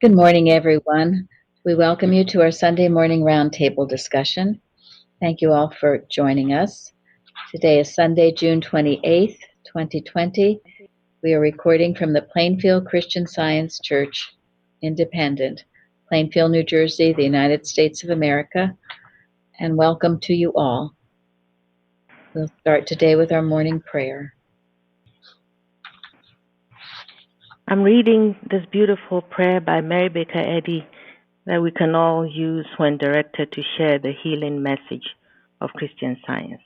Good morning, everyone. We welcome you to our Sunday morning roundtable discussion. Thank you all for joining us. Today is Sunday, June 28th, 2020. We are recording from the Plainfield Christian Science Church, Independent, Plainfield, New Jersey, the United States of America, and welcome to you all. We'll start today with our morning prayer. I'm reading this beautiful prayer by Mary Baker Eddy that we can all use when directed to share the healing message of Christian Science.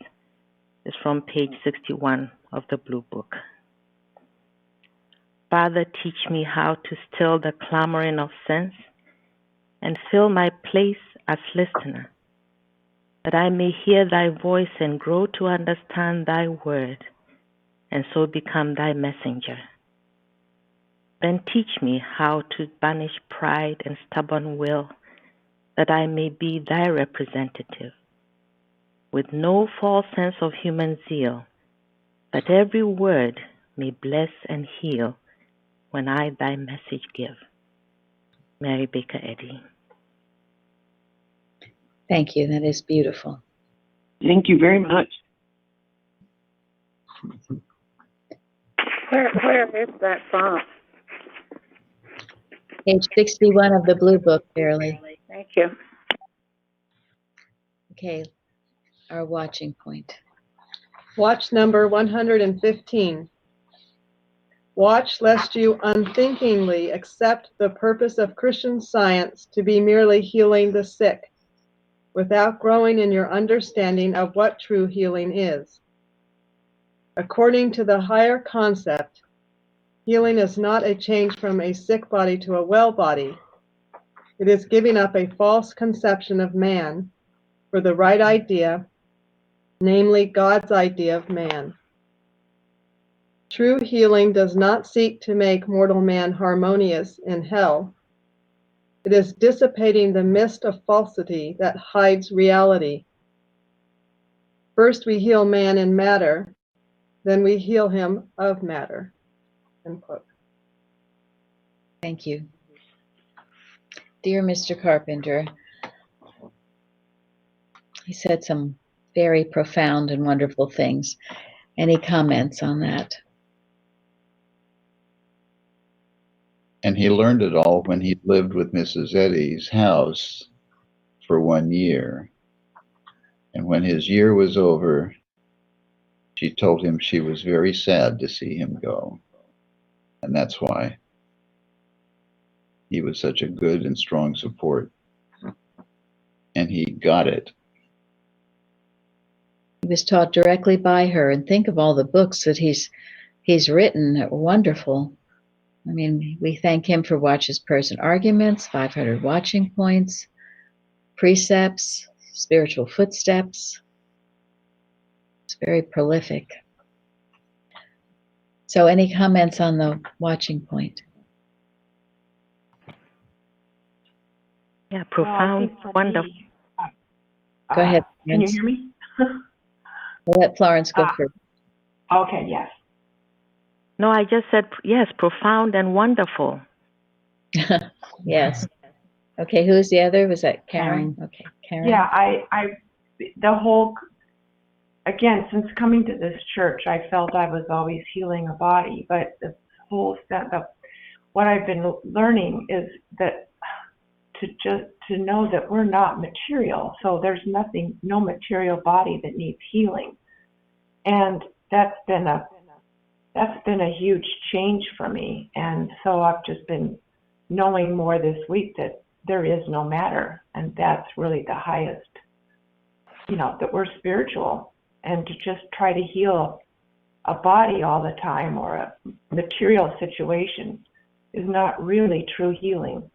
It's from page 61 of the Blue Book. Father, teach me how to still the clamoring of sense and fill my place as listener, that I may hear thy voice and grow to understand thy word, and so become thy messenger. Then teach me how to banish pride and stubborn will, that I may be thy representative, with no false sense of human zeal, that every word may bless and heal when I thy message give. Mary Baker Eddy. Thank you. That is beautiful. Thank you very much. Where is that from? Page 61 of the Blue Book, Fairly. Thank you. Okay, our watching point. Watch number 115. Watch lest you unthinkingly accept the purpose of Christian Science to be merely healing the sick, without growing in your understanding of what true healing is. According to the higher concept, healing is not a change from a sick body to a well body. It is giving up a false conception of man for the right idea, namely God's idea of man. True healing does not seek to make mortal man harmonious in hell. It is dissipating the mist of falsity that hides reality. First we heal man in matter, then we heal him of matter. End quote. Thank you. Dear Mr. Carpenter, he said some very profound and wonderful things. Any comments on that? And he learned it all when he lived with Mrs. Eddy's house for 1 year. And when his year was over, she told him she was very sad to see him go. And that's why he was such a good and strong support. And he got it. He was taught directly by her, and think of all the books that he's written that were wonderful. I mean, we thank him for Watch's Prayers and Arguments, 500 Watching Points, Precepts, Spiritual Footsteps. It's very prolific. So any comments on the watching point? Yeah, profound, wonderful. Go ahead, Can you Florence. hear me? We'll let Florence go first. Okay, yes. No, I just said, yes, profound and wonderful. Yes. Okay, who's the other? Was that Karen? Okay, Karen. Yeah, the whole, again, since coming to this church, I felt I was always healing a body, but the whole sense of what I've been learning is that to know that we're not material, so there's no material body that needs healing, and that's been a huge change for me. And so I've just been knowing more this week that there is no matter, and that's really the highest, that we're spiritual, and to just try to heal a body all the time or a material situation is not really true healing.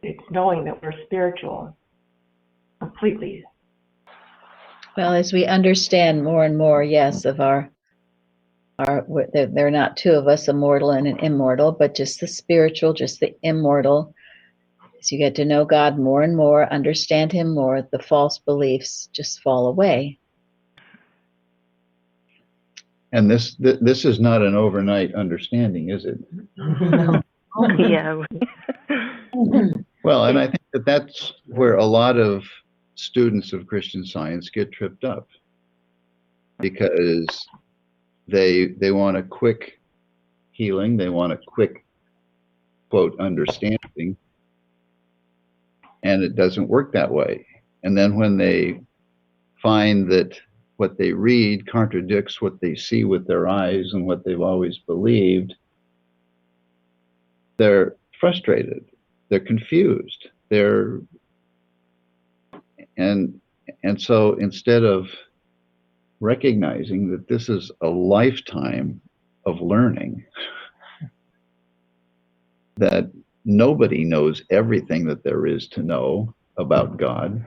It's knowing that we're spiritual completely. Well, as we understand more and more, yes, of there are not two of us, a mortal and an immortal, but just the spiritual, just the immortal. As you get to know God more and more, understand him more, the false beliefs just fall away. And this is not an overnight understanding, is it? No. Yeah. Well, and I think that's where a lot of students of Christian Science get tripped up, because they want a quick healing, they want a quick, quote, understanding, and it doesn't work that way. And then when they find that what they read contradicts what they see with their eyes and what they've always believed, they're frustrated, they're confused, and so instead of recognizing that this is a lifetime of learning, that nobody knows everything that there is to know about God,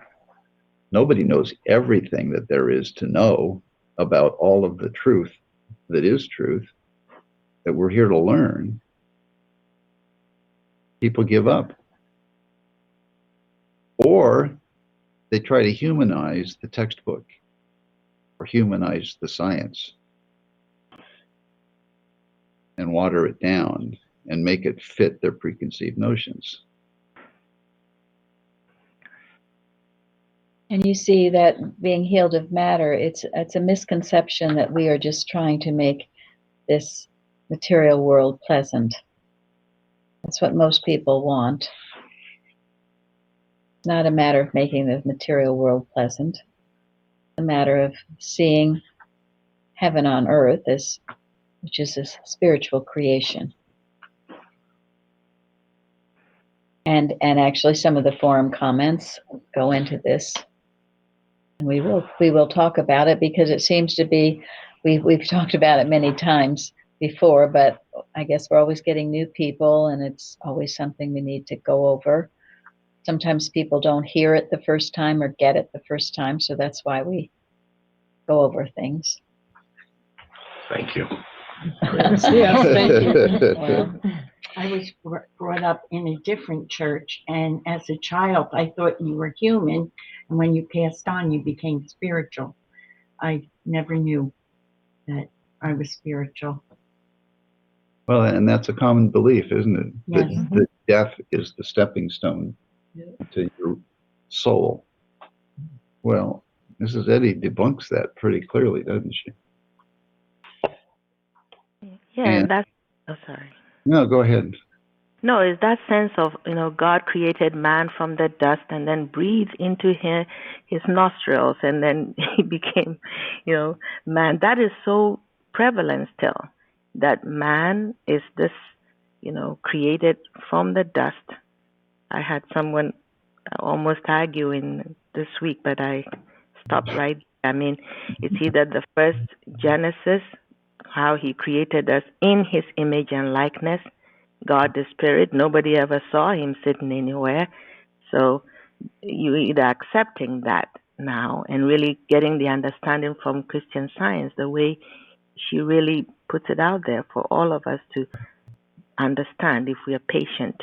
nobody knows everything that there is to know about all of the truth that is truth, that we're here to learn, people give up. Or they try to humanize the textbook or humanize the science and water it down and make it fit their preconceived notions. And you see that being healed of matter, it's a misconception that we are just trying to make this material world pleasant. That's what most people want. It's not a matter of making the material world pleasant. It's a matter of seeing heaven on earth, which is a spiritual creation. And actually some of the forum comments go into this. And we will talk about it, because it seems to be, we've talked about it many times before, but I guess we're always getting new people, and it's always something we need to go over. Sometimes people don't hear it the first time or get it the first time, so that's why we go over things. Thank you. Yes, thank you. Well, I was brought up in a different church, and as a child, I thought you were human, and when you passed on, you became spiritual. I never knew that I was spiritual. Well, and that's a common belief, isn't it? Yes. That death is the stepping stone to your soul. Well, Mrs. Eddy debunks that pretty clearly, doesn't she? Yeah, And that's. Oh, sorry. no, go ahead. No, it's that sense of, God created man from the dust and then breathed into his nostrils, and then he became, man. That is so prevalent still, that man is this, created from the dust. I had someone almost arguing this week, but I stopped right. I mean, it's either the first Genesis, how he created us in his image and likeness, God the Spirit. Nobody ever saw him sitting anywhere. So you either accepting that now and really getting the understanding from Christian Science, the way she really puts it out there for all of us to understand if we are patient.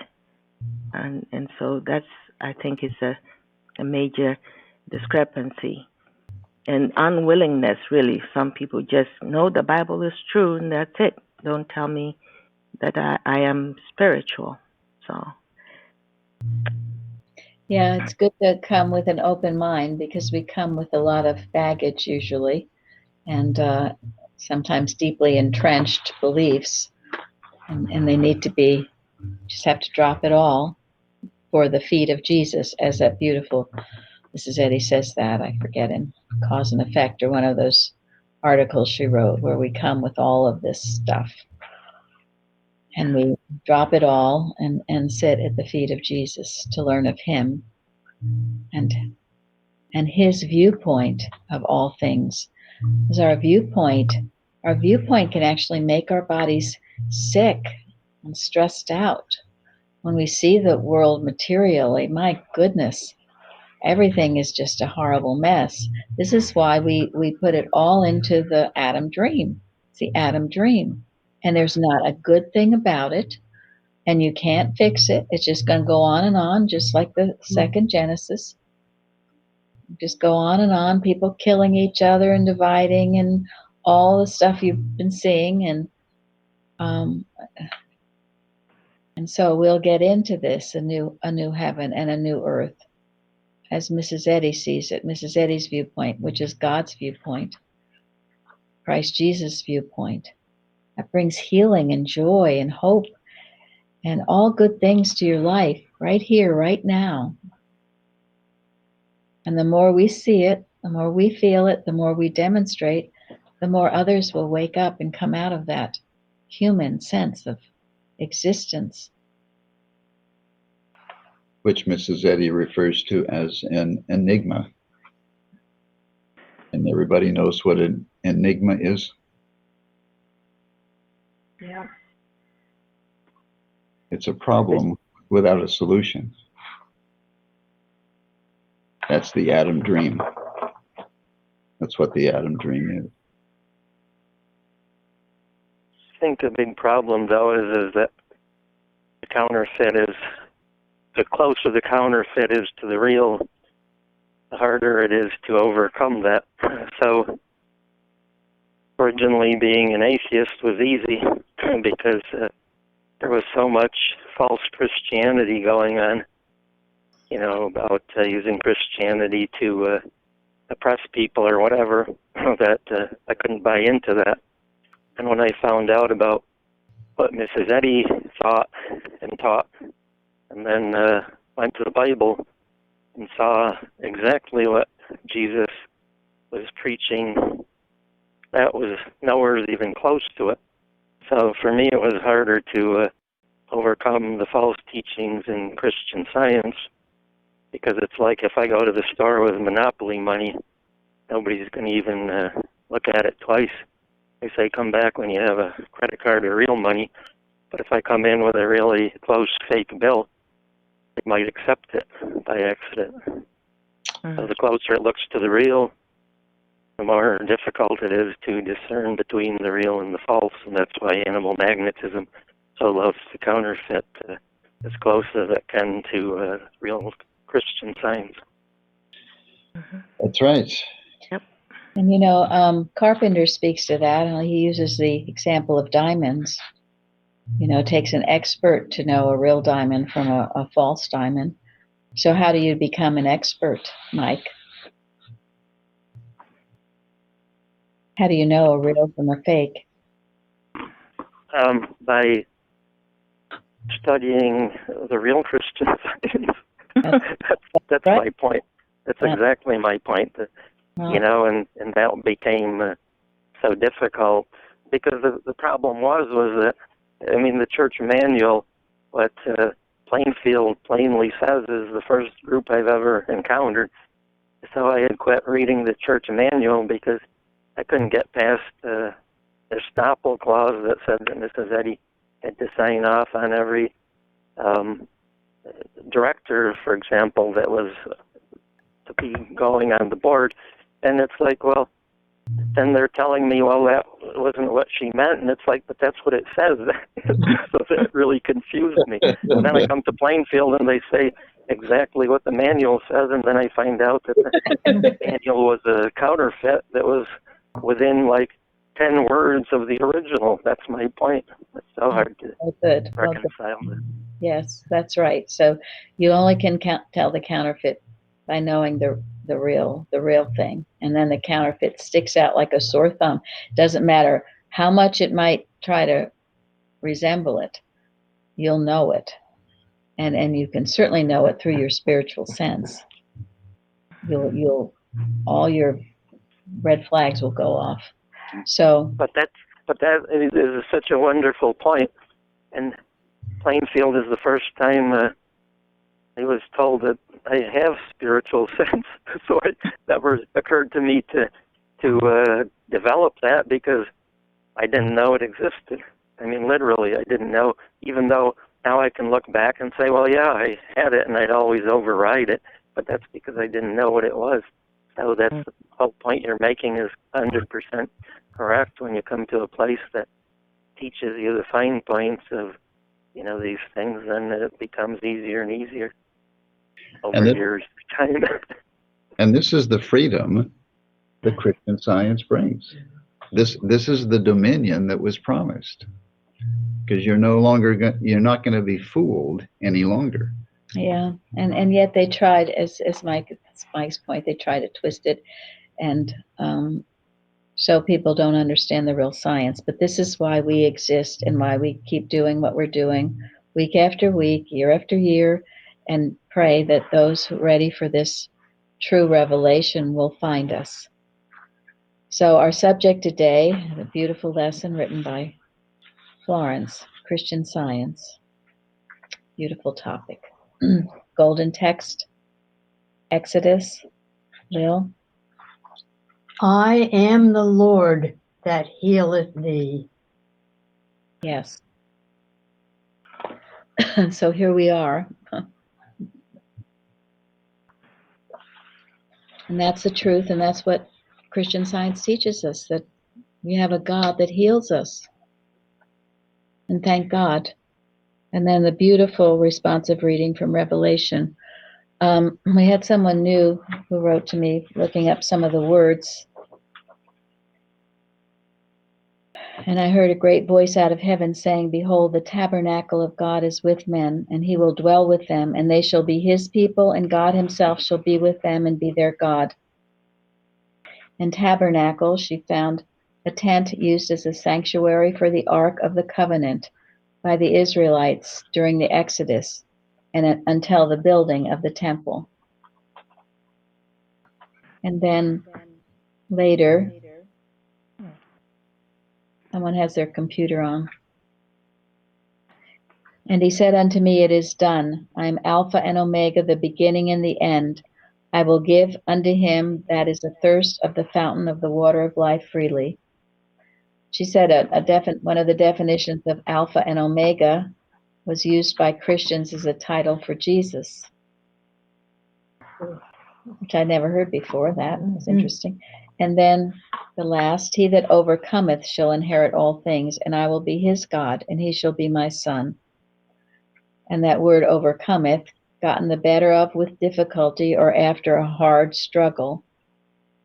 And so that's, I think, is a major discrepancy and unwillingness, really. Some people just know the Bible is true and that's it. Don't tell me that I am spiritual. So yeah, it's good to come with an open mind, because we come with a lot of baggage usually, and sometimes deeply entrenched beliefs, and they need to be, just have to drop it all for the feet of Jesus, as that beautiful Mrs. Eddy says that, I forget, in Cause and Effect, or one of those articles she wrote, where we come with all of this stuff and we drop it all and sit at the feet of Jesus to learn of him and his viewpoint of all things. Because our viewpoint can actually make our bodies sick and stressed out. When we see the world materially, my goodness, everything is just a horrible mess. This is why we put it all into the Adam dream. It's the Adam dream. And there's not a good thing about it. And you can't fix it. It's just going to go on and on, just like the second Genesis. Just go on and on, people killing each other and dividing and all the stuff you've been seeing, and so we'll get into this, a new heaven and a new earth, as Mrs. Eddy sees it, Mrs. Eddy's viewpoint, which is God's viewpoint, Christ Jesus' viewpoint. That brings healing and joy and hope and all good things to your life right here, right now. And the more we see it, the more we feel it, the more we demonstrate, the more others will wake up and come out of that human sense of existence. Which Mrs. Eddy refers to as an enigma. And everybody knows what an enigma is. Yeah. It's a problem without a solution. That's the Adam dream. That's what the Adam dream is. I think the big problem, though, is that the counterfeit is, the closer the counterfeit is to the real, the harder it is to overcome that. So originally being an atheist was easy because there was so much false Christianity going on, about using Christianity to oppress people or whatever, that I couldn't buy into that. And when I found out about what Mrs. Eddy thought and taught, and then went to the Bible and saw exactly what Jesus was preaching, that was nowhere even close to it. So for me, it was harder to overcome the false teachings in Christian Science, because it's like if I go to the store with Monopoly money, nobody's going to even look at it twice. They say come back when you have a credit card or real money, but if I come in with a really close fake bill, they might accept it by accident. So the closer it looks to the real, the more difficult it is to discern between the real and the false, and that's why animal magnetism so loves to counterfeit as close as it can to real Christian Science. That's right. Yep. And Carpenter speaks to that, and he uses the example of diamonds. It takes an expert to know a real diamond from a false diamond. So how do you become an expert, Mike? How do you know a real from a fake? By studying the real Christian Science. That's right. My point. That's exactly my point. And that became so difficult because the problem was that, the church manual, what Plainfield plainly says is the first group I've ever encountered. So I had quit reading the church manual because I couldn't get past the estoppel clause that said that Mrs. Eddy had to sign off on every director, for example, that was to be going on the board. And it's like, well, then they're telling me, well, that wasn't what she meant. And it's like, but that's what it says. So that really confused me. And then I come to Plainfield and they say exactly what the manual says. And then I find out that the manual was a counterfeit that was within like 10 words of the original. That's my point. It's so hard to reconcile it. Yes, that's right. So you only can tell the counterfeit by knowing the real thing, and then the counterfeit sticks out like a sore thumb. Doesn't matter how much it might try to resemble it, you'll know it, and you can certainly know it through your spiritual sense. You'll all your red flags will go off. So, but that is such a wonderful point, and Plainfield is the first time I was told that I have spiritual sense. So it never occurred to me to develop that because I didn't know it existed. Literally, I didn't know, even though now I can look back and say, well, yeah, I had it and I'd always override it, but that's because I didn't know what it was. So that's the whole point you're making is 100% correct. When you come to a place that teaches you the fine points of, these things, then it becomes easier and easier over years of time. And this is the freedom that Christian Science brings. This is the dominion that was promised, because you're not going to be fooled any longer. Yeah, and yet they tried, as Mike's point, they try to twist it and so people don't understand the real science. But this is why we exist and why we keep doing what we're doing week after week, year after year, and pray that those who are ready for this true revelation will find us. So our subject today, a beautiful lesson written by Florence, Christian Science. Beautiful topic. Golden text, Exodus, Lil. I am the Lord that healeth thee. Yes. So here we are. And that's the truth, and that's what Christian Science teaches us, that we have a God that heals us. And thank God. And then the beautiful responsive reading from Revelation. We had someone new who wrote to me looking up some of the words. And I heard a great voice out of heaven saying, Behold, the tabernacle of God is with men, and he will dwell with them, and they shall be his people, and God himself shall be with them and be their God. And tabernacle, she found a tent used as a sanctuary for the Ark of the Covenant by the Israelites during the Exodus and until the building of the temple. And then later, someone has their computer on. And he said unto me, It is done. I am Alpha and Omega, the beginning and the end. I will give unto him that is athirst of the fountain of the water of life freely. She said one of the definitions of Alpha and Omega was used by Christians as a title for Jesus, which I'd never heard before. That was interesting. And then the last, he that overcometh shall inherit all things, and I will be his God, and he shall be my son. And that word overcometh, gotten the better of with difficulty or after a hard struggle.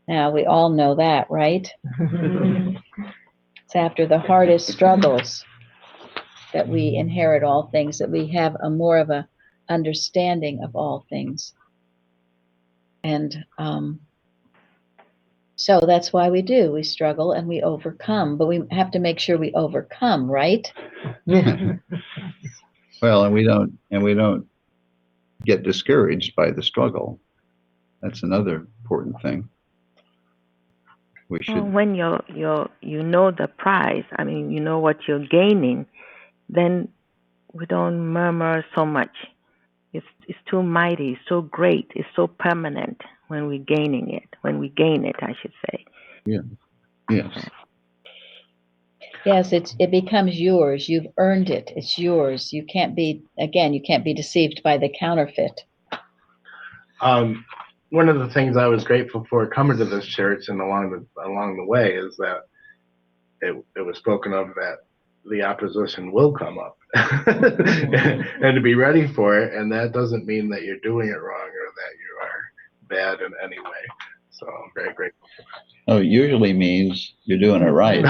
Now, we all know that, right? It's after the hardest struggles that we inherit all things, that we have more of a understanding of all things. And so that's why we do. We struggle and we overcome, but we have to make sure we overcome, right? Well, and we don't get discouraged by the struggle. That's another important thing. We should. Well, when you know the prize, I mean, you know what you're gaining, then we don't murmur so much. It's too mighty, so great, it's so permanent when we gain it, I should say. Yeah. Yes. Yes, it becomes yours. You've earned it. It's yours. You can't be deceived by the counterfeit. One of the things I was grateful for coming to this church and along the way is that it was spoken of that the opposition will come up and to be ready for it, and that doesn't mean that you're doing it wrong or that you are bad in any way. So I'm very grateful. Oh, it usually means you're doing it right.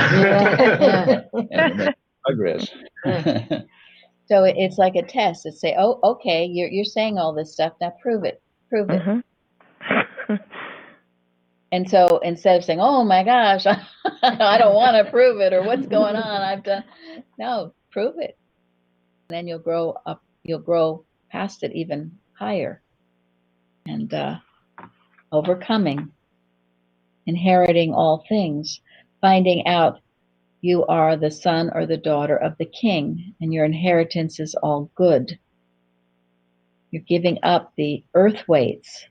And make progress. So it's like a test. It's say, oh, okay, you're saying all this stuff. Now prove it. And so instead of saying, oh my gosh, I don't want to prove it, or what's going on, no, prove it. And then you'll grow up, you'll grow past it even higher. And overcoming, inheriting all things, finding out you are the son or the daughter of the king, and your inheritance is all good. You're giving up the earth weights,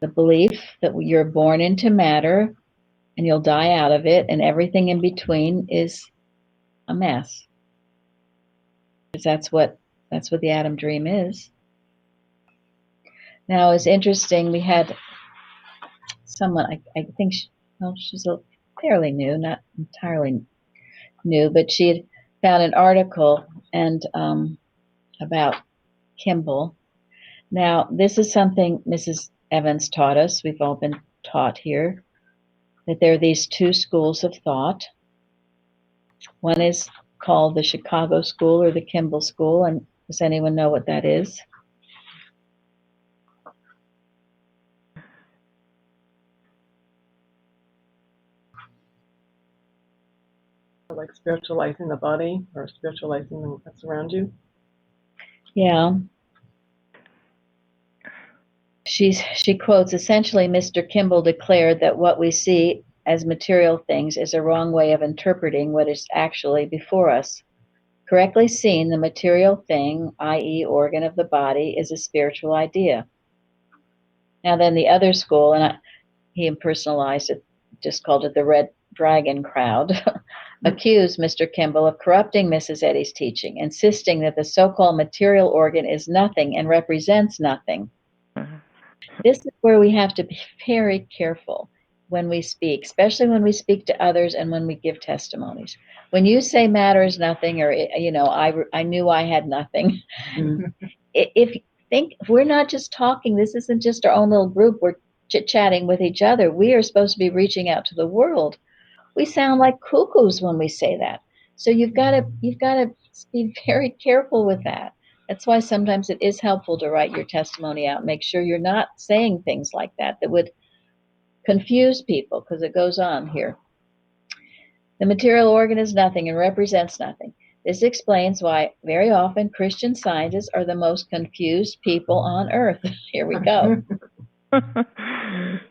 the belief that you're born into matter and you'll die out of it, and everything in between is a mess. Because that's what the Adam dream is. Now, it's interesting. We had someone, I think, she's fairly new, not entirely new, but she had found an article and about Kimball. Now, this is something Mrs. Evans taught us. We've all been taught here. that there are these two schools of thought. One is called the Chicago School or the Kimball School, and does anyone know what that is? Like spiritualizing the body or spiritualizing what's around you. Yeah. She quotes, essentially, Mr. Kimball declared that what we see as material things is a wrong way of interpreting what is actually before us. Correctly seen, the material thing, i.e., organ of the body, is a spiritual idea. Now, then the other school, and he impersonalized it, just called it the Red Dragon crowd, accused Mr. Kimball of corrupting Mrs. Eddy's teaching, insisting that the so-called material organ is nothing and represents nothing. This is where we have to be very careful when we speak, especially when we speak to others and when we give testimonies. When you say matter is nothing, or I knew I had nothing. If we're not just talking, this isn't just our own little group. We're chit-chatting with each other. We are supposed to be reaching out to the world. We sound like cuckoos when we say that. So you've got to be very careful with that. That's why sometimes it is helpful to write your testimony out. Make sure you're not saying things like that would confuse people, because it goes on here. The material organ is nothing and represents nothing. This explains why very often Christian scientists are the most confused people on earth. Here we go. The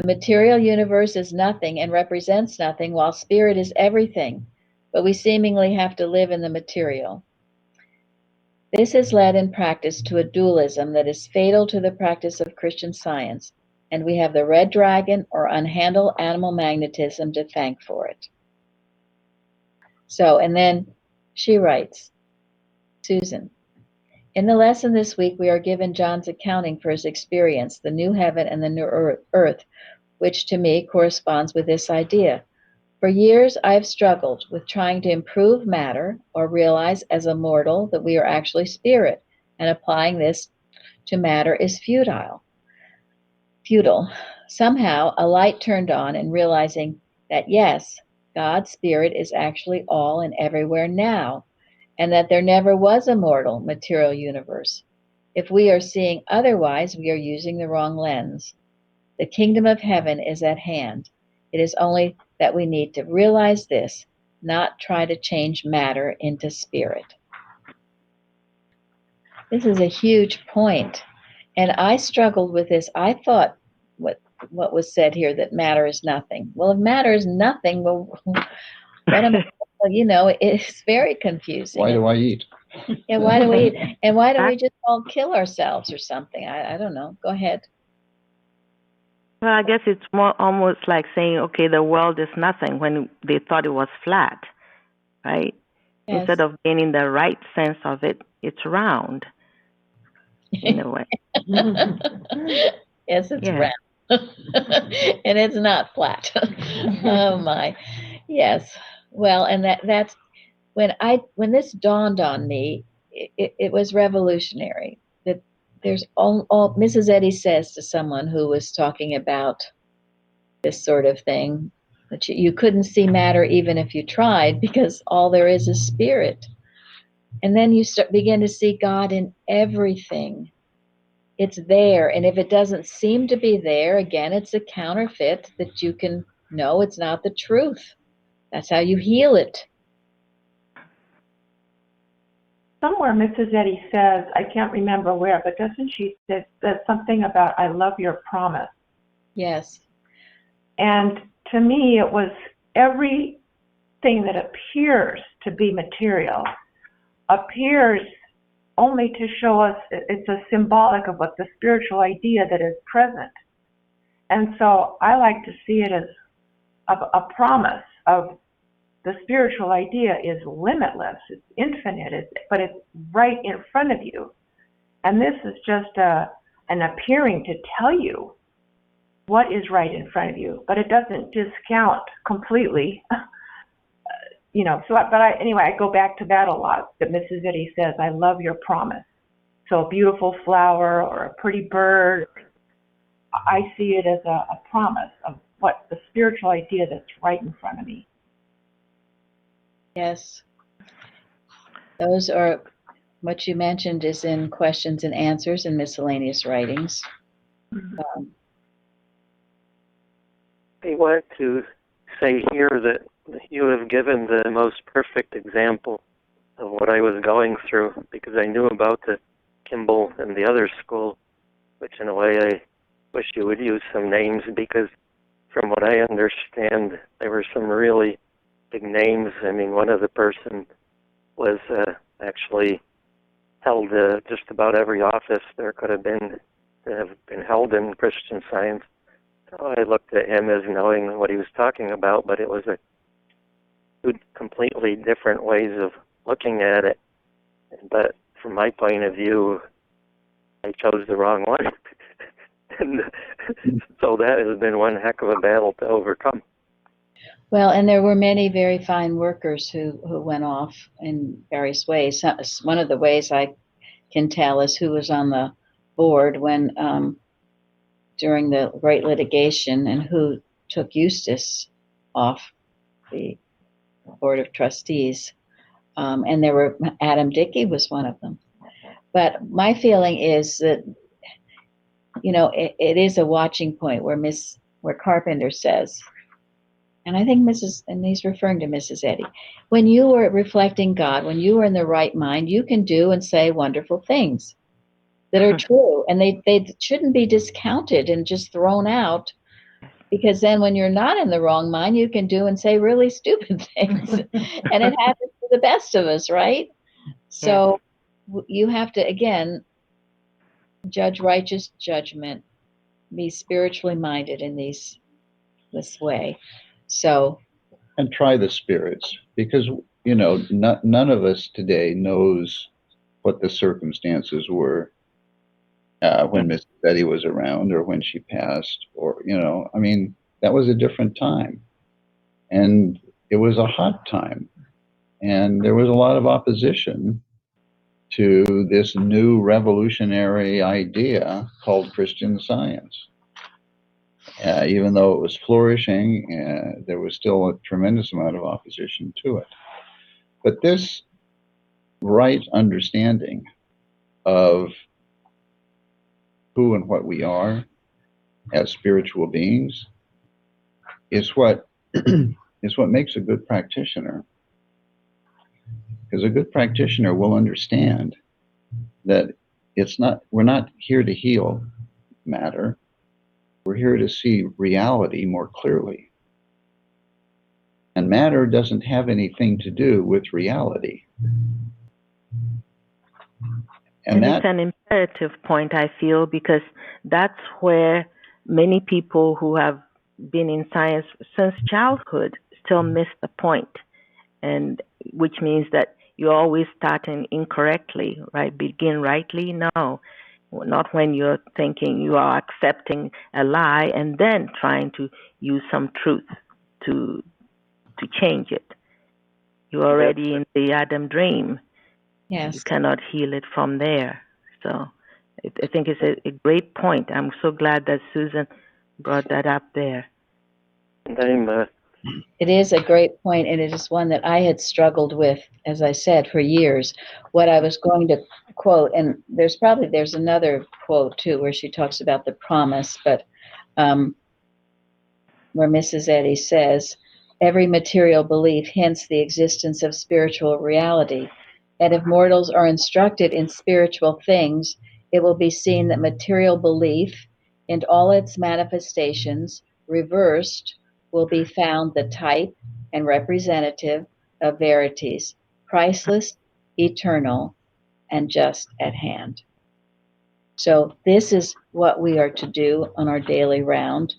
material universe is nothing and represents nothing, while spirit is everything, but we seemingly have to live in the material. This has led in practice to a dualism that is fatal to the practice of Christian Science, and we have the red dragon or unhandled animal magnetism to thank for it. So, and then she writes, Susan, in the lesson this week we are given John's accounting for his experience, the new heaven and the new earth, which to me corresponds with this idea. For years I have struggled with trying to improve matter or realize as a mortal that we are actually spirit, and applying this to matter is futile. Somehow a light turned on in realizing that yes, God's spirit is actually all and everywhere now, and that there never was a mortal material universe. If we are seeing otherwise, we are using the wrong lens. The kingdom of heaven is at hand. It is only that we need to realize this, not try to change matter into spirit. This is a huge point, and I struggled with this. I thought what was said here, that matter is nothing. Well, if matter is nothing, well, it's very confusing. Why do I eat? Yeah, why do we eat? And why do we just all kill ourselves or something? I don't know. Go ahead. Well, I guess it's more almost like saying, okay, the world is nothing when they thought it was flat, right? Yes. Instead of gaining the right sense of it, it's round in a way. Yes, it's round. And it's not flat. Oh my. Yes. Well, and that's when this dawned on me, it was revolutionary. That there's all Mrs. Eddy says to someone who was talking about this sort of thing, that you couldn't see matter even if you tried, because all there is spirit. And then you begin to see God in everything. It's there, and if it doesn't seem to be there, again, it's a counterfeit that you can know it's not the truth. That's how you heal it. Somewhere Mrs. Eddy says, I can't remember where, but doesn't she say something about, I love your promise? Yes. And to me, it was everything that appears to be material appears only to show us it's a symbolic of what the spiritual idea that is present. And so I like to see it as a promise of the spiritual idea is limitless, it's infinite, but it's right in front of you. And this is just an appearing to tell you what is right in front of you, but it doesn't discount completely. Anyway, I go back to that a lot, that Mrs. Eddy says, I love your promise. So a beautiful flower or a pretty bird, I see it as a promise of what the spiritual idea that's right in front of me. Yes. Those are what you mentioned is in questions and answers and miscellaneous writings. I want to say here that you have given the most perfect example of what I was going through, because I knew about the Kimball and the other school, which in a way I wish you would use some names, because from what I understand, there were some really big names. I mean, one of the person was actually held just about every office there could have been held in Christian Science. So I looked at him as knowing what he was talking about, but it was two completely different ways of looking at it. But from my point of view, I chose the wrong one. And so that has been one heck of a battle to overcome. Well, and there were many very fine workers who went off in various ways. One of the ways I can tell is who was on the board when during the great litigation, and who took Eustace off the board of trustees. And there were Adam Dickey was one of them. But my feeling is that, you know, it is a watching point where Carpenter says, and I think and he's referring to Mrs. Eddy, when you were reflecting God, when you were in the right mind, you can do and say wonderful things that are true, and they shouldn't be discounted and just thrown out, because then when you're not in the wrong mind, you can do and say really stupid things. And it happens to the best of us, right? So you have to, again, judge righteous judgment, be spiritually minded in this way. So, and try the spirits, because you know none of us today knows what the circumstances were when Miss Betty was around, or when she passed, or I mean, that was a different time, and it was a hot time, and there was a lot of opposition to this new revolutionary idea called Christian Science. Even though it was flourishing, there was still a tremendous amount of opposition to it. But this right understanding of who and what we are as spiritual beings is what makes a good practitioner. Because a good practitioner will understand that we're not here to heal matter. We're here to see reality more clearly. And matter doesn't have anything to do with reality. And it's an imperative point, I feel, because that's where many people who have been in science since childhood still miss the point. And which means that you're always starting incorrectly, right? Begin rightly? No. Not when you're thinking you are accepting a lie and then trying to use some truth to change it. You're already in the Adam dream. yes. You cannot heal it from there. So I think it's a great point. I'm so glad that Susan brought that up there. It is a great point, and it is one that I had struggled with, as I said, for years. What I was going to quote, and there's another quote too where she talks about the promise, but where Mrs. Eddy says, every material belief hints the existence of spiritual reality, and if mortals are instructed in spiritual things, it will be seen that material belief in all its manifestations, reversed, will be found the type and representative of verities, priceless, eternal, and just at hand. So this is what we are to do on our daily round,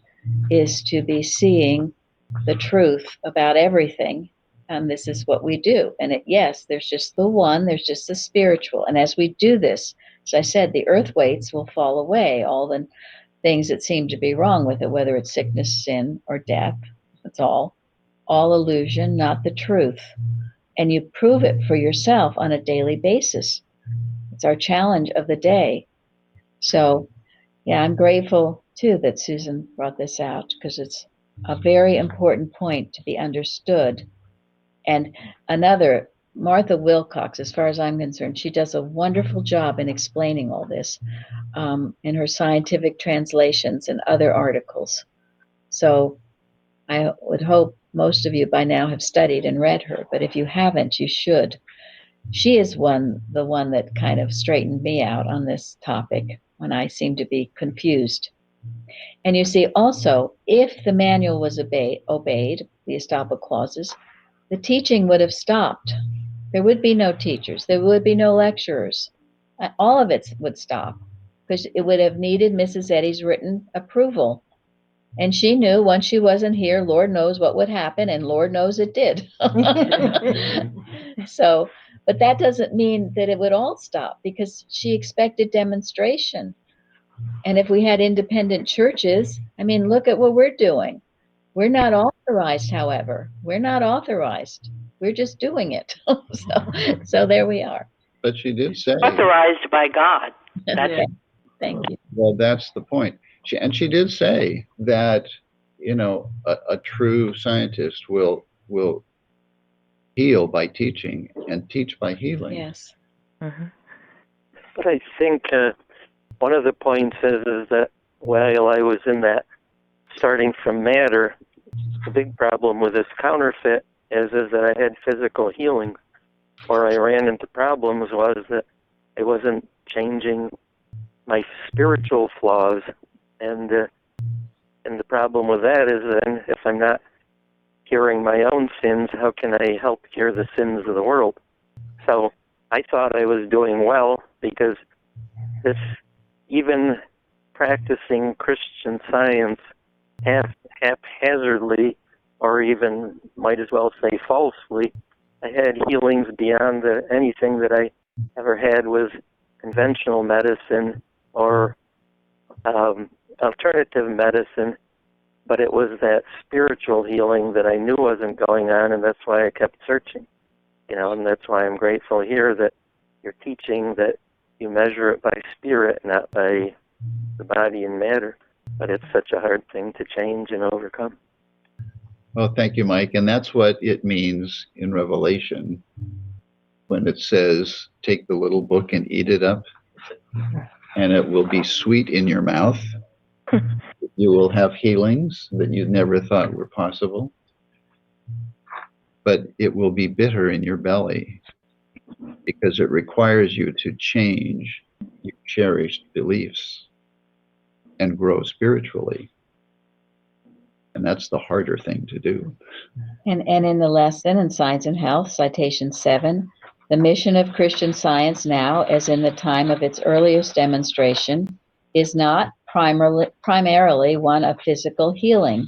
is to be seeing the truth about everything. And this is what we do. And yes, there's just the one, there's just the spiritual. And as we do this, as I said, the earth weights will fall away, all the things that seem to be wrong with it, whether it's sickness, sin, or death. That's all illusion, not the truth. And you prove it for yourself on a daily basis. It's our challenge of the day. So, yeah, I'm grateful too that Susan brought this out, because it's a very important point to be understood. And another, Martha Wilcox, as far as I'm concerned, she does a wonderful job in explaining all this in her scientific translations and other articles. So I would hope most of you by now have studied and read her, but if you haven't, you should. She is the one that kind of straightened me out on this topic when I seemed to be confused. And you see, also, if the manual was obeyed, the estoppel clauses, the teaching would have stopped. There would be no teachers. There would be no lecturers. All of it would stop because it would have needed Mrs. Eddy's written approval. And she knew once she wasn't here, Lord knows what would happen, and Lord knows it did. So, but that doesn't mean that it would all stop because she expected demonstration. And if we had independent churches, I mean, look at what we're doing. We're not authorized, however. We're not authorized. We're just doing it. So there we are. But she did say, Authorized by God. Okay. Thank you. well, that's the point. She did say that, a true scientist will heal by teaching and teach by healing. Yes. Mm-hmm. But I think one of the points is that while I was in that starting from matter, the big problem with this counterfeit is that I had physical healing. Where I ran into problems was that I wasn't changing my spiritual flaws, and the problem with that is then if I'm not curing my own sins, how can I help cure the sins of the world? So I thought I was doing well because this, even practicing Christian Science haphazardly, or even might as well say falsely, I had healings beyond anything that I ever had with conventional medicine or alternative medicine, but it was that spiritual healing that I knew wasn't going on, and that's why I kept searching. And that's why I'm grateful here that you're teaching that you measure it by spirit, not by the body and matter. But it's such a hard thing to change and overcome. Well, thank you, Mike. And that's what it means in Revelation when it says, take the little book and eat it up, and it will be sweet in your mouth. You will have healings that you never thought were possible, but it will be bitter in your belly because it requires you to change your cherished beliefs and grow spiritually. And that's the harder thing to do. And in the lesson in Science and Health, citation 7, the mission of Christian Science now, as in the time of its earliest demonstration, is not primarily one of physical healing.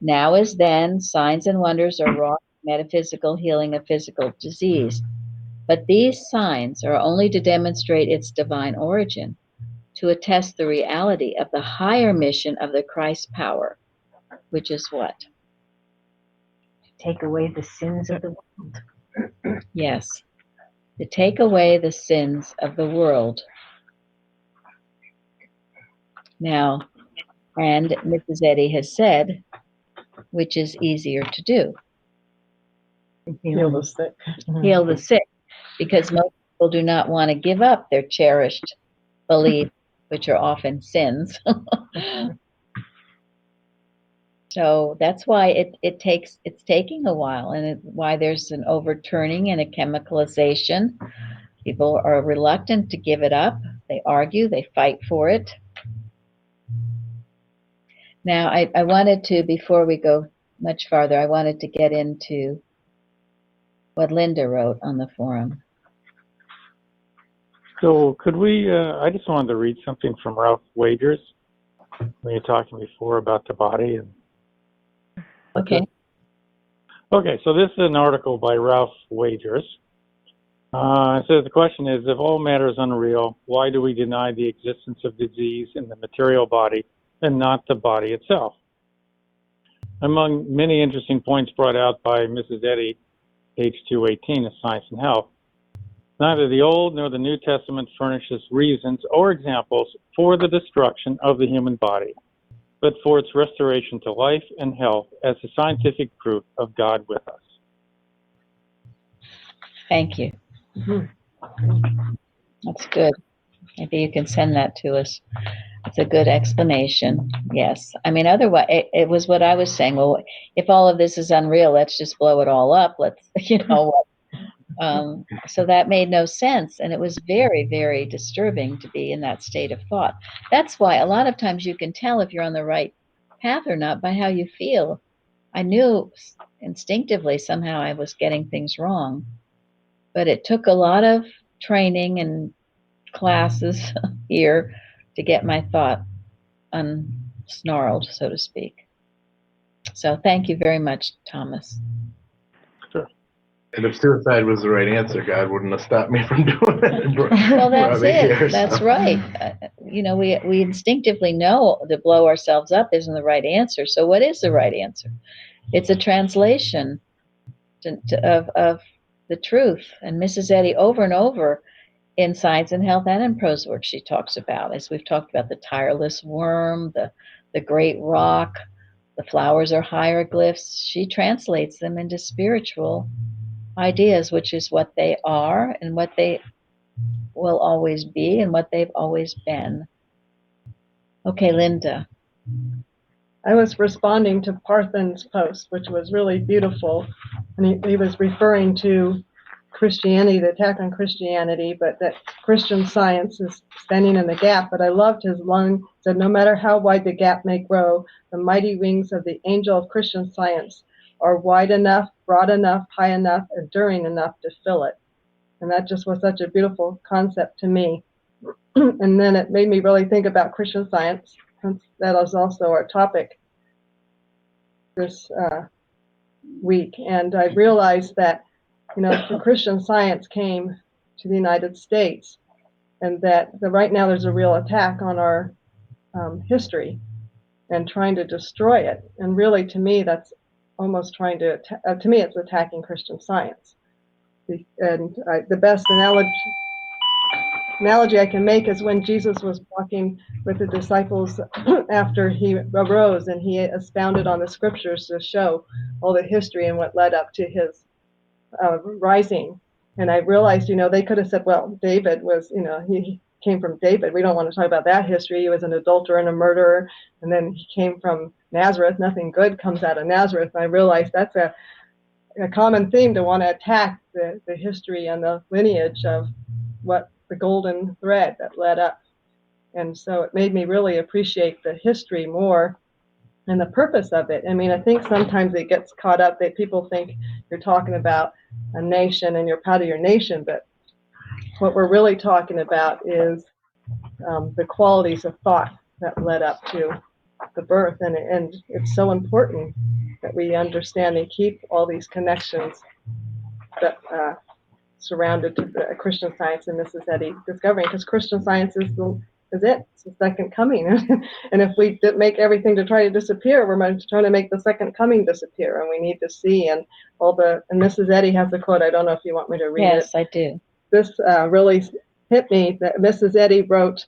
Now as then, signs and wonders are wrought metaphysical healing of physical disease. But these signs are only to demonstrate its divine origin, to attest the reality of the higher mission of the Christ power, which is what? Take away the sins of the world. Yes, to take away the sins of the world. Now, and Mrs. Eddy has said, which is easier to do. Heal the sick. Heal the sick, because most people do not want to give up their cherished beliefs, which are often sins. So that's why it's taking a while, and why there's an overturning and a chemicalization. People are reluctant to give it up. They argue, they fight for it. Now, I wanted to, before we go much farther, I wanted to get into what Linda wrote on the forum. So could we, I just wanted to read something from Ralph Wagers when you're talking before about the body. And Okay. Okay, so this is an article by Ralph Wagers. It says the question is, if all matter is unreal, why do we deny the existence of disease in the material body and not the body itself? Among many interesting points brought out by Mrs. Eddy, page 218 of Science and Health, neither the Old nor the New Testament furnishes reasons or examples for the destruction of the human body. but for its restoration to life and health as a scientific proof of God with us. Thank you. That's good. Maybe you can send that to us. It's a good explanation. Yes. I mean, otherwise, it was what I was saying. Well, if all of this is unreal, let's just blow it all up. Let's, so that made no sense. And it was very, very disturbing to be in that state of thought. That's why a lot of times you can tell if you're on the right path or not by how you feel. I knew instinctively somehow I was getting things wrong, but it took a lot of training and classes here to get my thought unsnarled, so to speak. So thank you very much, Thomas. Sure. And if suicide was the right answer, God wouldn't have stopped me from doing it. Well, that's it. Here, That's so. right. We instinctively know to blow ourselves up isn't the right answer. So what is the right answer? It's a translation of the truth. And Mrs. Eddy over and over in Science and Health and in prose work she talks about, as we've talked about, the tireless worm, the great rock, the flowers are hieroglyphs. She translates them into spiritual ideas, which is what they are and what they will always be and what they've always been. Okay, Linda. I was responding to Parthen's post, which was really beautiful. And he was referring to Christianity, the attack on Christianity, but that Christian Science is standing in the gap. But I loved his line, said, no matter how wide the gap may grow, the mighty wings of the angel of Christian Science are wide enough, broad enough, high enough, enduring enough to fill it. And that just was such a beautiful concept to me. And then it made me really think about Christian Science, since that is also our topic this week. And I realized that, the Christian Science came to the United States, and that right now there's a real attack on our history and trying to destroy it. And really, to me, that's almost trying to, to me, it's attacking Christian Science. And the best analogy I can make is when Jesus was walking with the disciples after he arose, and he expounded on the scriptures to show all the history and what led up to his rising. And I realized, they could have said, well, David was, he came from David. We don't want to talk about that history. He was an adulterer and a murderer. And then he came from Nazareth. Nothing good comes out of Nazareth. And I realized that's a common theme to want to attack the history and the lineage of what the golden thread that led up. And so it made me really appreciate the history more and the purpose of it. I mean, I think sometimes it gets caught up that people think you're talking about a nation and you're proud of your nation, but what we're really talking about is the qualities of thought that led up to the birth. And it's so important that we understand and keep all these connections that surrounded to the Christian Science and Mrs. Eddy discovering, because Christian Science is it. It's the second coming. And if we make everything to try to disappear, we're trying to make the second coming disappear. And we need to see, and Mrs. Eddy has a quote. I don't know if you want me to read it. Yes, I do. This really hit me, that Mrs. Eddy wrote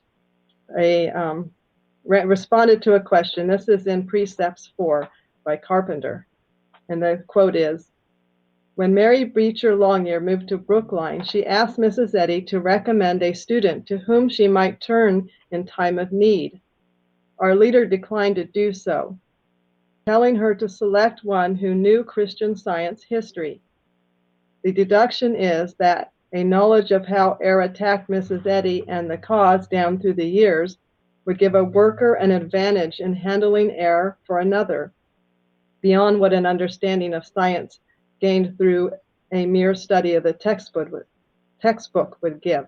responded to a question. This is in Precepts 4 by Carpenter. And the quote is, when Mary Beecher Longyear moved to Brookline, she asked Mrs. Eddy to recommend a student to whom she might turn in time of need. Our leader declined to do so, telling her to select one who knew Christian Science history. The deduction is that a knowledge of how error attacked Mrs. Eddy and the cause down through the years would give a worker an advantage in handling error for another, beyond what an understanding of science gained through a mere study of the textbook would give.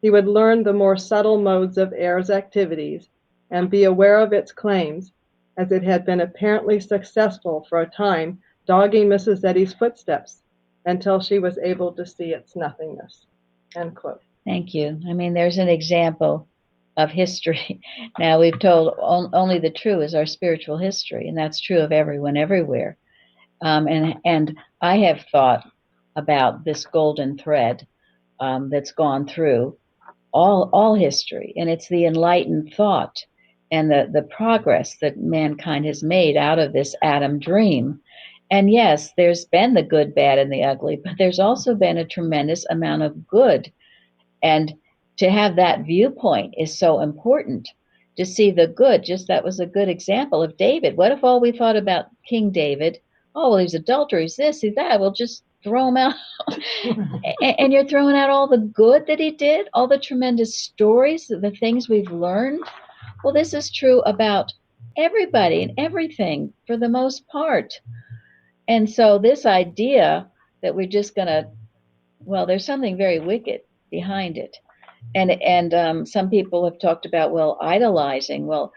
He would learn the more subtle modes of error's activities and be aware of its claims, as it had been apparently successful for a time, dogging Mrs. Eddy's footsteps until she was able to see its nothingness. End quote. Thank you. I mean, there's an example of history. Now, we've told only the true is our spiritual history, and that's true of everyone everywhere. And I have thought about this golden thread that's gone through all history, and it's the enlightened thought. and the progress that mankind has made out of this Adam dream. And yes, there's been the good, bad, and the ugly, but there's also been a tremendous amount of good. And to have that viewpoint is so important, to see the good. Just that was a good example of David. What if all we thought about King David, oh, well, he's adultery, he's this, he's that, we'll just throw him out. And you're throwing out all the good that he did, all the tremendous stories, the things we've learned. Well, this is true about everybody and everything for the most part. And so this idea that we're just going to, well, there's something very wicked behind it. And some people have talked about, well, idolizing. Well,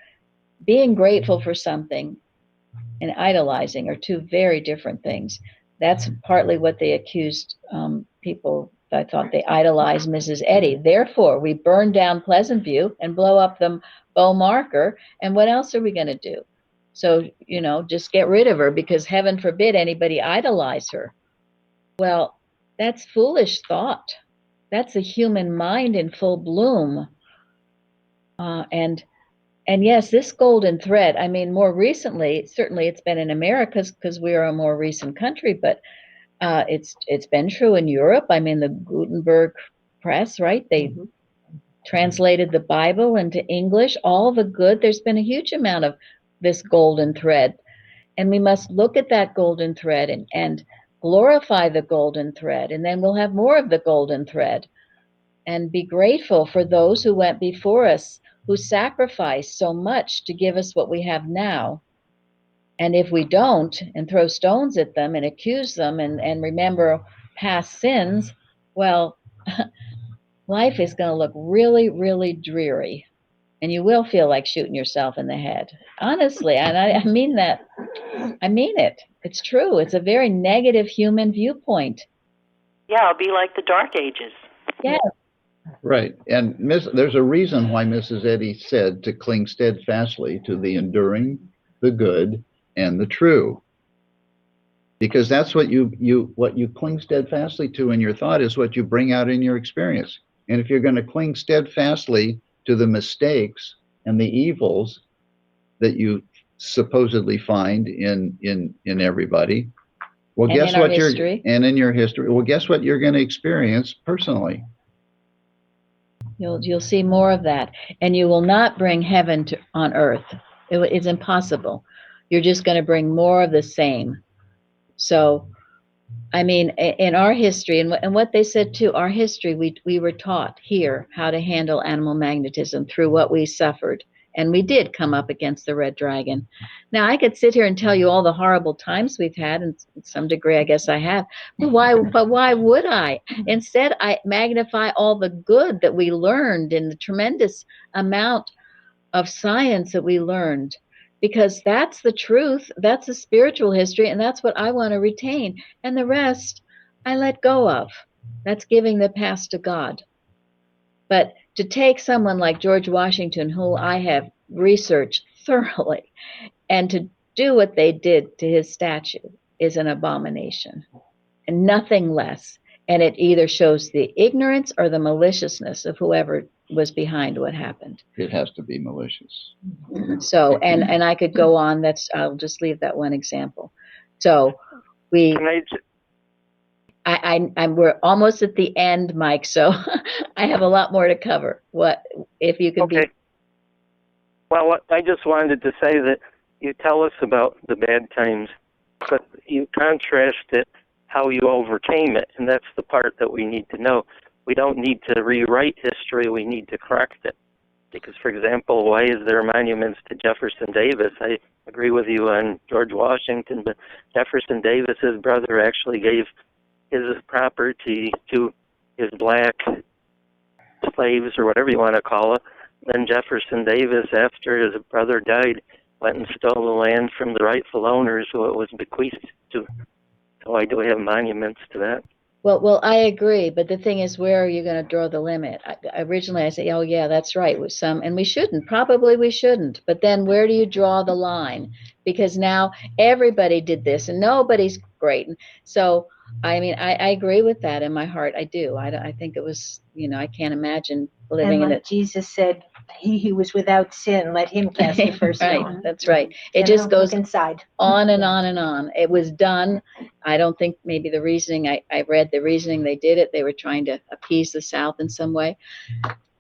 being grateful for something and idolizing are two very different things. That's partly what they accused people. I thought they idolized Mrs. Eddy. Therefore, we burn down Pleasant View and blow up the Bow Marker. And what else are we going to do? So, just get rid of her, because heaven forbid anybody idolize her. Well, that's foolish thought. That's the human mind in full bloom. And yes, this golden thread, I mean, more recently, certainly it's been in America because we are a more recent country, but it's been true in Europe. I mean, the Gutenberg press, right? They translated the Bible into English, all the good. There's been a huge amount of this golden thread. And we must look at that golden thread and glorify the golden thread. And then we'll have more of the golden thread. And be grateful for those who went before us, who sacrificed so much to give us what we have now. And if we don't, and throw stones at them and accuse them and remember past sins, well, life is going to look really, really dreary. And you will feel like shooting yourself in the head. Honestly, and I mean that. I mean it. It's true. It's a very negative human viewpoint. Yeah, it'll be like the Dark Ages. Yeah. Right. And there's a reason why Mrs. Eddy said to cling steadfastly to the enduring, the good, and the true. Because that's what you cling steadfastly to in your thought is what you bring out in your experience. And if you're going to cling steadfastly to the mistakes and the evils that you supposedly find in everybody, well, and guess in what and in your history, well, guess what you're going to experience personally. You'll see more of that, and you will not bring heaven on earth. It's impossible. You're just going to bring more of the same. So, I mean, in our history, and what they said too, our history, we were taught here how to handle animal magnetism through what we suffered. And we did come up against the red dragon. Now, I could sit here and tell you all the horrible times we've had, and to some degree, I guess I have. But why would I? Instead, I magnify all the good that we learned and the tremendous amount of science that we learned, because that's the truth. That's the spiritual history, and that's what I want to retain. And the rest, I let go of. That's giving the past to God. But to take someone like George Washington, who I have researched thoroughly, and to do what they did to his statue is an abomination, and nothing less. And it either shows the ignorance or the maliciousness of whoever was behind what happened. It has to be malicious. So, and I could go on. I'll just leave that one example. So we're almost at the end, Mike, so I have a lot more to cover. What if you could be? Well, I just wanted to say that you tell us about the bad times, but you contrast it how you overcame it, and that's the part that we need to know. We don't need to rewrite history, we need to correct it. Because, for example, why is there monuments to Jefferson Davis? I agree with you on George Washington, but Jefferson Davis, his brother, actually gave his property to his black slaves, or whatever you want to call it. Then Jefferson Davis, after his brother died, went and stole the land from the rightful owners who it was bequeathed to. So why do we have monuments to that? Well, I agree, but the thing is, where are you going to draw the limit? Originally, I say, oh yeah, that's right, with some, and we shouldn't. Probably we shouldn't. But then, where do you draw the line? Because now everybody did this, and nobody's great. And so, I mean, I agree with that in my heart. I do. I think it was, I can't imagine living And in like Jesus said, he who was without sin, let him cast the first Right, stone. that's right. It And just look goes inside. on and on and on. It was done. I don't think maybe the reasoning, I read the reasoning they did it. They were trying to appease the South in some way.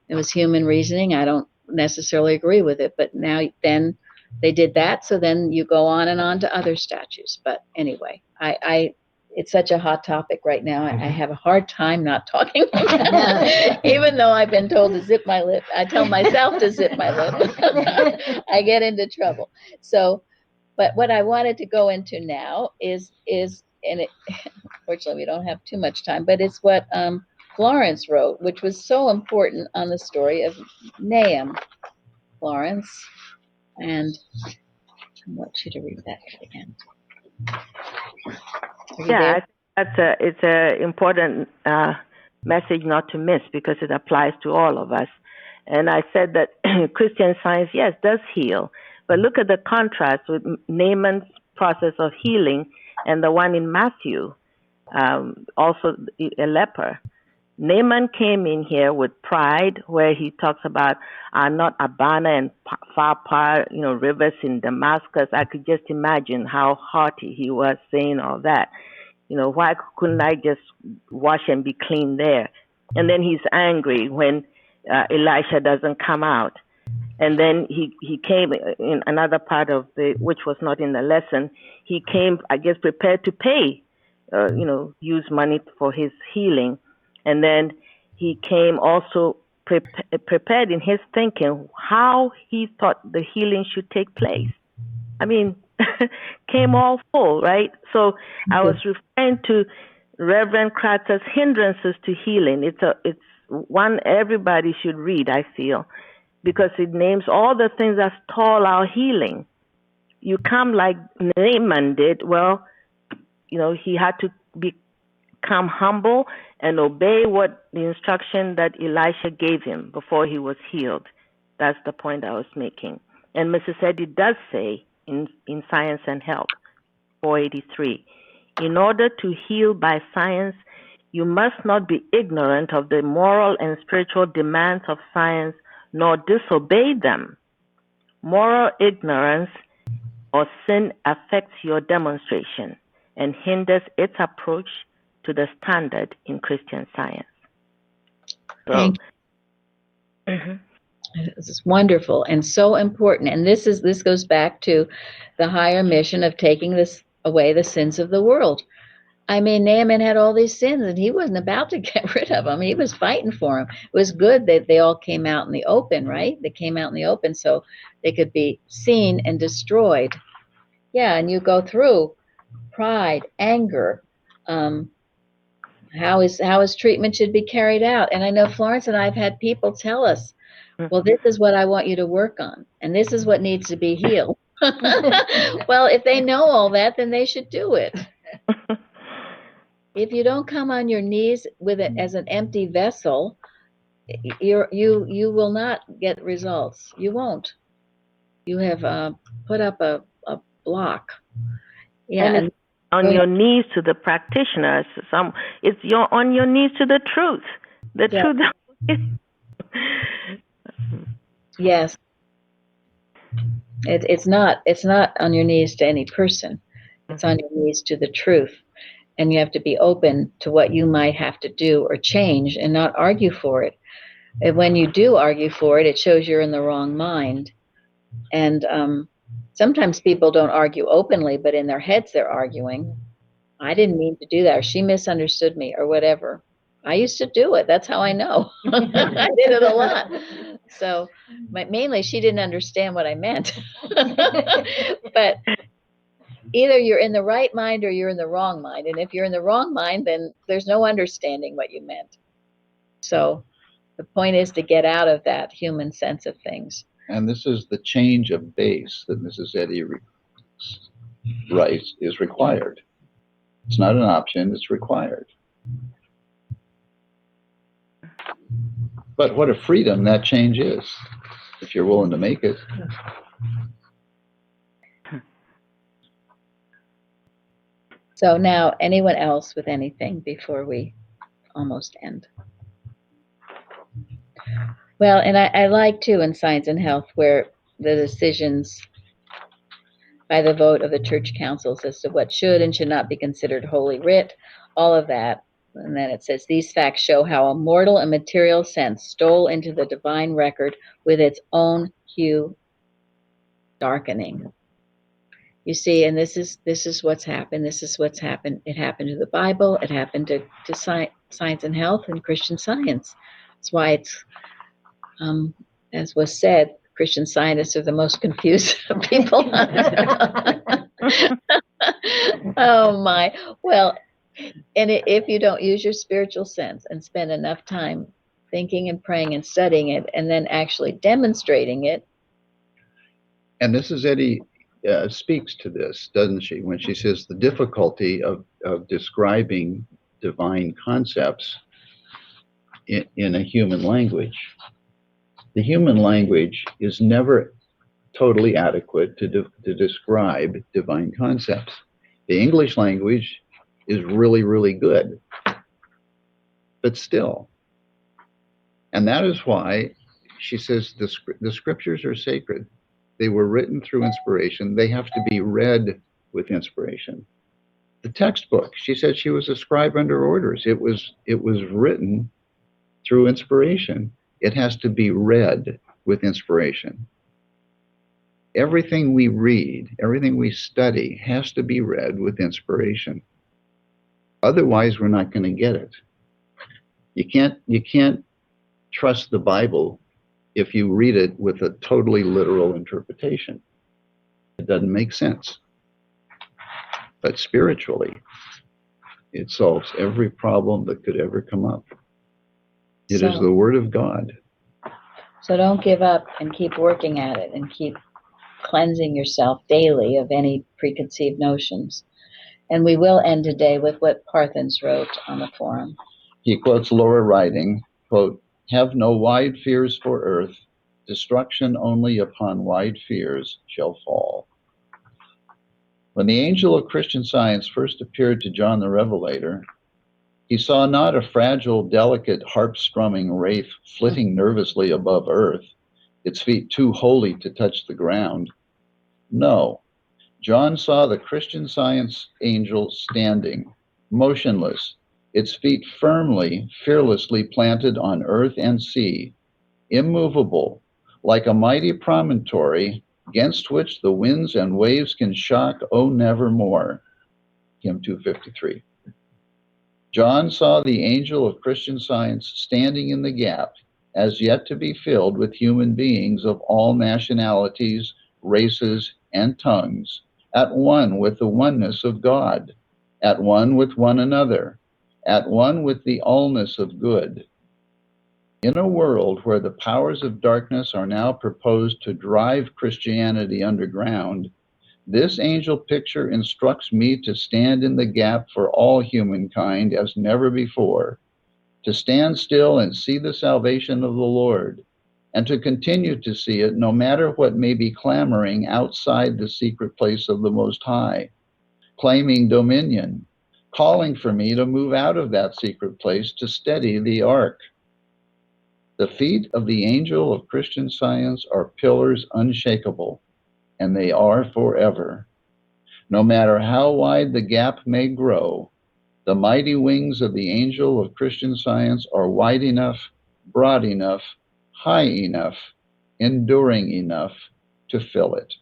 It was human reasoning. I don't necessarily agree with it, but then they did that. So then you go on and on to other statutes. But anyway, it's such a hot topic right now. I have a hard time not talking about it. Even though I've been told to zip my lip. I tell myself to zip my lip. I get into trouble. So, but what I wanted to go into now is and fortunately we don't have too much time, but it's what Florence wrote, which was so important on the story of Nahum. Florence, and I want you to read that again. Yeah, I think it's a important message not to miss because it applies to all of us. And I said that Christian Science, yes, does heal, but look at the contrast with Naaman's process of healing and the one in Matthew, also a leper. Naaman came in here with pride, where he talks about not Abana and Pharpar, rivers in Damascus. I could just imagine how haughty he was saying all that. Why couldn't I just wash and be clean there? And then he's angry when Elisha doesn't come out. And then he came in another part of which was not in the lesson. He came, I guess, prepared to pay, use money for his healing. And then he came also prepared in his thinking how he thought the healing should take place. I mean, came all full, right? So I was referring to Reverend Kratza's Hindrances to Healing. It's one everybody should read, I feel, because it names all the things that stall our healing. You come like Naaman did. Well, he had to become humble and obey what the instruction that Elisha gave him before he was healed. That's the point I was making. And Mrs. Eddy does say in Science and Health, 483, in order to heal by science, you must not be ignorant of the moral and spiritual demands of science, nor disobey them. Moral ignorance or sin affects your demonstration and hinders its approach to the standard in Christian Science. Thank you. This is wonderful and so important. And this goes back to the higher mission of taking away the sins of the world. I mean, Naaman had all these sins and he wasn't about to get rid of them. He was fighting for them. It was good that they all came out in the open, right? They came out in the open so they could be seen and destroyed. Yeah, and you go through pride, anger, how his treatment should be carried out. And I know Florence and I have had people tell us, well, this is what I want you to work on, and this is what needs to be healed. Well, if they know all that, then they should do it. If you don't come on your knees with it as an empty vessel, you will not get results. You won't. You have put up a block. Yeah, and on your knees to the practitioners. You're on your knees to the truth. The truth. Yes. It's not on your knees to any person. It's on your knees to the truth. And you have to be open to what you might have to do or change and not argue for it. And when you do argue for it, it shows you're in the wrong mind. And sometimes people don't argue openly, but in their heads they're arguing. I didn't mean to do that, or she misunderstood me, or whatever. I used to do it. That's how I know. I did it a lot. So mainly she didn't understand what I meant. But either you're in the right mind or you're in the wrong mind. And if you're in the wrong mind, then there's no understanding what you meant. So the point is to get out of that human sense of things. And this is the change of base that Mrs. Eddy writes is required. It's not an option, it's required. But what a freedom that change is, if you're willing to make it. So now, anyone else with anything before we almost end? Well, and I like too in Science and Health where the decisions by the vote of the church councils as to what should and should not be considered holy writ, all of that. And then it says, these facts show how a mortal and material sense stole into the divine record with its own hue darkening. You see, and this is what's happened. This is what's happened. It happened to the Bible. It happened to Science and Health and Christian Science. That's why it's, as was said, Christian Scientists are the most confused people. Oh my. Well, and if you don't use your spiritual sense and spend enough time thinking and praying and studying it and then actually demonstrating it. And Mrs. Eddy speaks to this, doesn't she, when she says the difficulty of describing divine concepts in a human language. The human language is never totally adequate to describe divine concepts. The English language is really, really good, but still. And that is why she says the scriptures are sacred. They were written through inspiration. They have to be read with inspiration. The textbook, she said she was a scribe under orders. It was written through inspiration. It has to be read with inspiration. Everything we read, everything we study has to be read with inspiration. Otherwise, we're not going to get it. You can't trust the Bible if you read it with a totally literal interpretation. It doesn't make sense. But spiritually, it solves every problem that could ever come up. It is the Word of God. So don't give up and keep working at it and keep cleansing yourself daily of any preconceived notions. And we will end today with what Parthens wrote on the forum. He quotes Laura writing, quote, "Have no wide fears for earth, destruction only upon wide fears shall fall." When the angel of Christian Science first appeared to John the Revelator, he saw not a fragile, delicate, harp-strumming wraith flitting nervously above earth, its feet too holy to touch the ground. No, John saw the Christian Science angel standing, motionless, its feet firmly, fearlessly planted on earth and sea, immovable, like a mighty promontory against which the winds and waves can shock, oh, nevermore. Hymn 253. John saw the angel of Christian Science standing in the gap, as yet to be filled with human beings of all nationalities, races, and tongues, at one with the oneness of God, at one with one another, at one with the allness of good. In a world where the powers of darkness are now proposed to drive Christianity underground, this angel picture instructs me to stand in the gap for all humankind as never before, to stand still and see the salvation of the Lord, and to continue to see it no matter what may be clamoring outside the secret place of the Most High, claiming dominion, calling for me to move out of that secret place to steady the ark. The feet of the angel of Christian Science are pillars unshakable, and they are forever. No matter how wide the gap may grow, the mighty wings of the angel of Christian Science are wide enough, broad enough, high enough, enduring enough to fill it.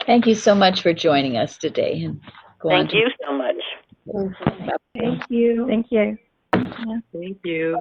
Thank you so much for joining us today. And Thank you so much. Thank you. Thank you. Yeah, thank you.